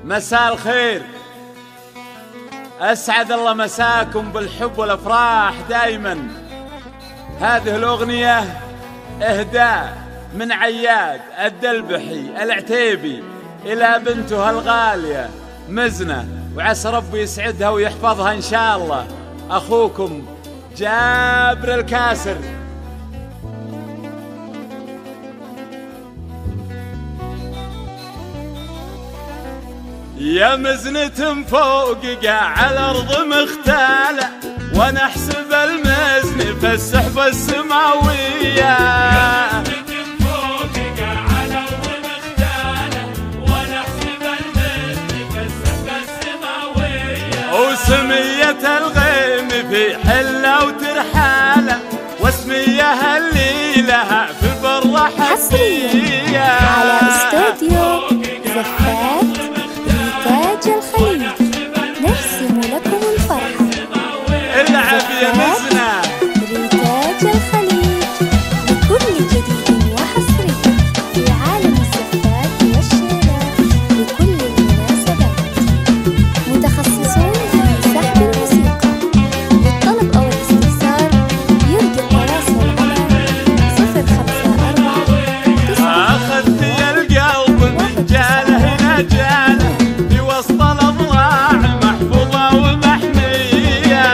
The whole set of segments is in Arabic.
مساء الخير، أسعد الله مساكم بالحب والأفراح دايما. هذه الأغنية إهداء من عياد الدلبحي العتيبي إلى بنته الغالية مزنة، وعسى ربي يسعدها ويحفظها إن شاء الله. أخوكم جابر الكاسر. يا مزنة فوق قاع الأرض مختالة، وانا احسب المزن في السحبة السماوية. يا مزنة فوق قاع الأرض مختالة، وانا احسب المزن في السحبة السماوية. وسمية الغيم في حلة وترحالة، واسميها اللي لها في البر حسية. على استوديو زفات تاج الخليج نرسم لكم الفرحة. العب يا مزنة تاج الخليج لكل جديد وحصري في عالم الزفات والشيلات لكل المناسبات. متخصصون في سحب الموسيقى. للطلب أو الاستفسار يرجى التواصل على 054 أخذت يا القلب من جاله نجاله في وسط الأضلاع محفوظة ومحمية.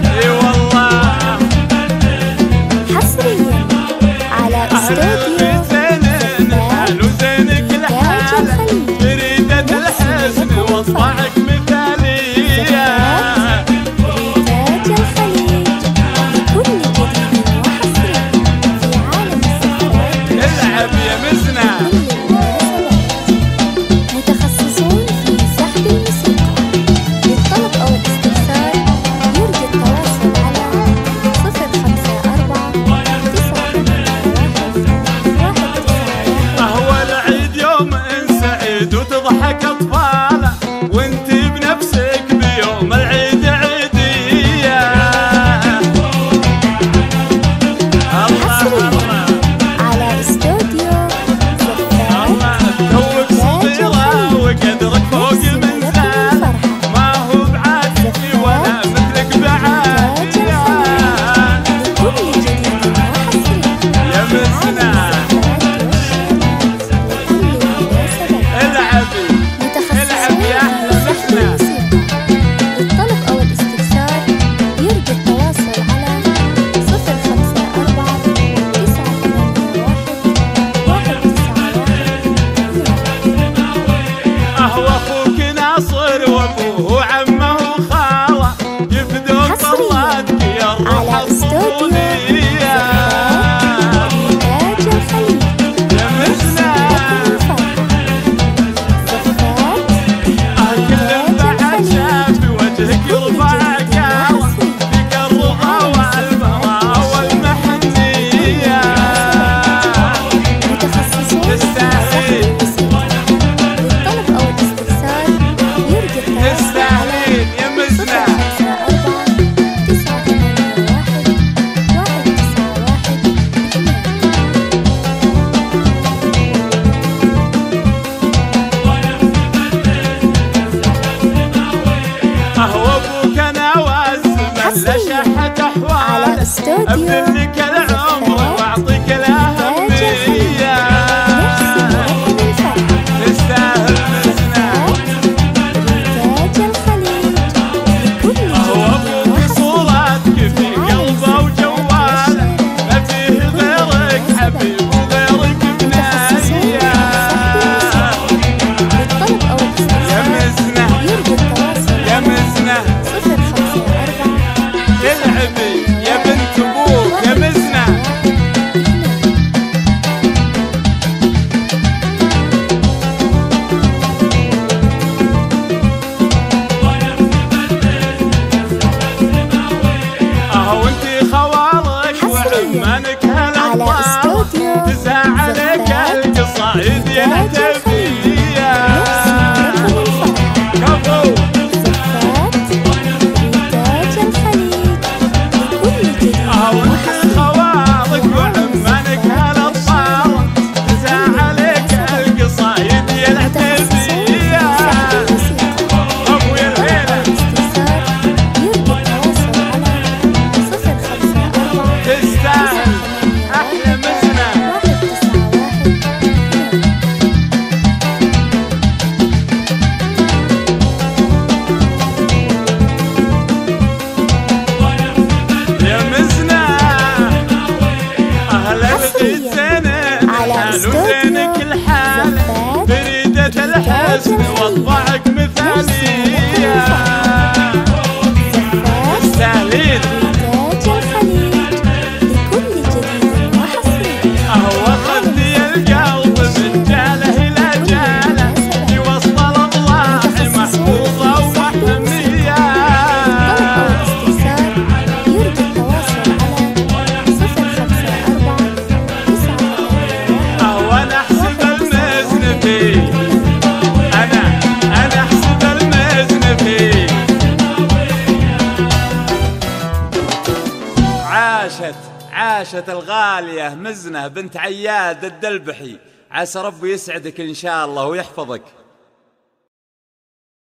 اي والله حصريا على استوديو زين وزينك الحالة بريدة الحزن واصبعك مثالية. تاج الخليج لكل جديد وحصري في عالم الزفات. العب يا مزنة. متخصصون في سحب الموسيقى. للطلب أو الاستفسار يرجى التواصل على 054 هو العيد يوم سعيد وتضحك أطفاله، وانتي بنفسك بيوم العيد عيدية. الله على استوديو الله زفات توك صغيرة وقدرك فوق المنزل، ما هو بعادي ولا مثلك بعادية. لكل جديد وحصري يا مزنة العبي العب يا أحلى مزنة. للطلب أو الاستفسار يرجى التواصل على 054 أهو أخوك ناصر وأبوه عمه وخاله، يفدون طلاتك يا الروح على استوديو الطفولية. تاج الخليج يا مزنة كل بعد شاف وجهك يرفع كاوة، فيك الرضا والبراء والمحنية. متخصصون تستاهلين للطلب أو الاستفسار يرجى التواصل على تستاهلين يا مزنة. 054 أهو أبوك نواز من لا شحت أحواله، على استوديو أبذل لك العمر وأعطيك الأهمية. تستاهل مزنة. تاج الخليج لكل أهو أبوك صورتك في قلبه وجواله، ما فيه غيرك حبيب وغيرك بناية. للطلب أو يا الاستفسار مزنة يرجى التواصل يا مزنة 054 العبي يا بنت أبوك يا مزنة. لزينك الحال بريدة الحسن وطبعك مثالية تستاهلين إنتاج الخليج لكل جديد وحصري. أهو خدي القلب من جاله إلى جاله في وسط الأضلاع محفوظة ومحمية. يرجى التواصل على 054 أهو أنا أحسب المزن فيه أنا أحسب المزن فيه. عاشت الغالية مزنة بنت عياد الدلبحي، عسى ربي يسعدك إن شاء الله ويحفظك.